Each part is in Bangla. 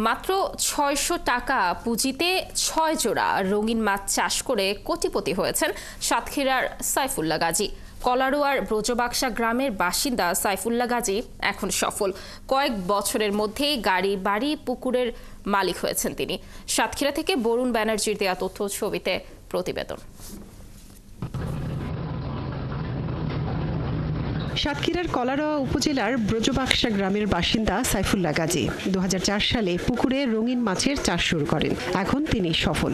মাত্র ৬০০ টাকা পুঁজিতে ৬ জোড়া রঙিন মাছ চাষ করে কোটিপতি হয়েছেন সাতক্ষীরার সাইফুল্লাহ গাজী। কলারোয়ার ব্রজবাক্সা গ্রামের বাসিন্দা সাইফুল্লাহ গাজী এখন সফল। কয়েক বছরের মধ্যেই গাড়ি বাড়ি পুকুরের মালিক হয়েছেন তিনি। সাতক্ষীরা থেকে বরুণ ব্যানার্জির দেয়া তথ্য ছবিতে প্রতিবেদন। সাতক্ষীরার কলারোয়া উপজেলার ব্রজবাক্সা গ্রামের বাসিন্দা সাইফুল্লাহ গাজী ২০০৪ সালে পুকুরে রঙিন মাছের চাষ শুরু করেন। এখন তিনি সফল।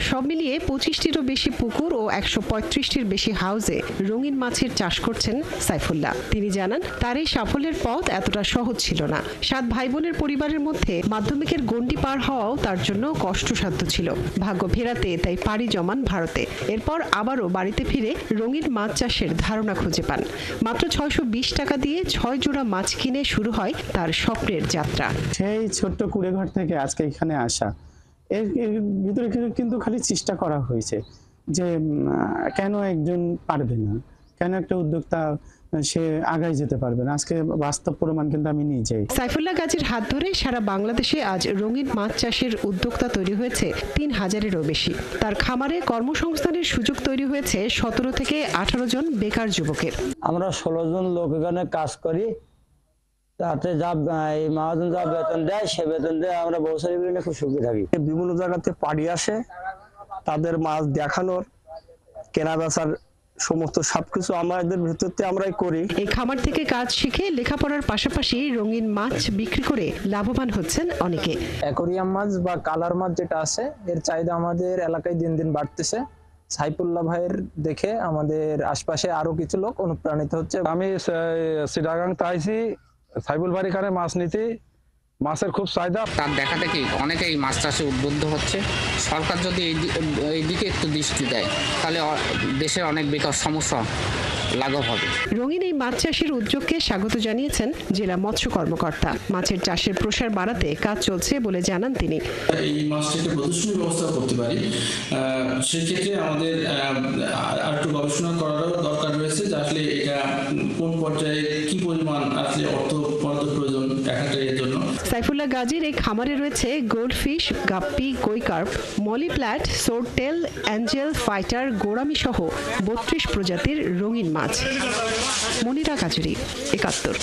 সব মিলিয়ে ২৫টিরও বেশি পুকুর ও ১৩৫টির বেশি হাউজে রঙিন মাছের চাষ করছেন সাইফুল্লাহ। তিনি জানান, তার এই সাফল্যের পথ এতটা সহজ ছিল না। ৭ ভাই বোনের পরিবারের মধ্যে মাধ্যমিকের গণ্ডি পার হওয়াও তার জন্য কষ্টসাধ্য ছিল। ভাগ্য ফেরাতে তাই পাড়ি জমান ভারতে। এরপর আবারও বাড়িতে ফিরে রঙিন মাছ চাষের ধারণা খুঁজে পান। মাত্র ৬২০ টাকা দিয়ে ৬ জোড়া মাছ কিনে শুরু হয় তার স্বপ্নের যাত্রা। সেই ছোট্ট কুড়েঘর থেকে আজকে এখানে আসা, এর ভিতরে কিন্তু খালি চেষ্টা করা হয়েছে যে কেন একজন পারবে না, কেন একটা উদ্যোক্তা সে আগায় যেতে পারবে না। আজকে বাস্তব প্রমাণ কিন্তু আমি নিজেই। সাইফুল্লাহ গাজীর হাত ধরে সারা বাংলাদেশে আজ রঙিন মাছ চাষের উদ্যোক্তা তৈরি হয়েছে ৩,০০০-এরও বেশি। তার খামারে কর্মসংস্থানের সুযোগ তৈরি হয়েছে ১৭ থেকে ১৮ জন বেকার যুবকের। আমরা ১৬ জন লোক এখানে কাজ করি, তাতে যা এই মহাজন যা বেতন দেয় সে বেতন দিয়ে আমরা বছরে খুব সুখী থাকি। বিভিন্ন জায়গাতে পাড়ি আসে, তাদের মাছ দেখানোর, কেনা বেচার সমস্ত সবকিছু আমাদের ভিতরতে আমরাই করি। এই খামার থেকে কাজ শিখে লেখাপড়ার পাশাপাশি রঙিন মাছ বিক্রি করে লাভবান হচ্ছেন অনেকে। অ্যাকোরিয়াম মাছ বা কালার মাছ যেটা আছে, এর চাহিদা আমাদের এলাকায় দিন দিন বাড়তেছে। সাইফুল্লাহ ভাইয়ের দেখে আমাদের আশপাশে আরো কিছু লোক অনুপ্রাণিত হচ্ছে। আমি চিটাগাং তাইছি সাইফুল ভাইয়ের এখানে মাছ নিতে, মাছের খুব চাহিদা। তার দেখা দেখি অনেকেই মাছ চাষে উদ্বুদ্ধ হচ্ছে। সরকার যদি এই দিকে একটু দৃষ্টি দেয় তাহলে দেশের অনেক বেকার সমস্যা লাঘব হবে। রঙিন এই মাছ চাষের উদ্যোগকে স্বাগত জানিয়েছেন জেলা মৎস্য কর্মকর্তা। মাছের চাষের প্রসার বাড়াতে কাজ চলছে বলে জানান তিনি। এই মাছটাকে প্রদর্শনী ব্যবস্থা করতে পারি, সেক্ষেত্রে আমাদের আর একটু গবেষণা করারও দরকার রয়েছে যে আসলে এটা কোন পর্যায়ে কি পরিমাণ আসলে অর্থ প্রয়োজন একটা এর জন্য। সাইফুল্লাহ গাজীর এই খামারে রয়েছে গোল্ডফিশ, গাপ্পি, কৈকার্প, মলিপ্ল্যাট, সোরটেল, অ্যাঞ্জেল, ফাইটার, গোরামি সহ ৩২ প্রজাতির রঙিন মাছ। মনিরা কাজুরি, ৭১।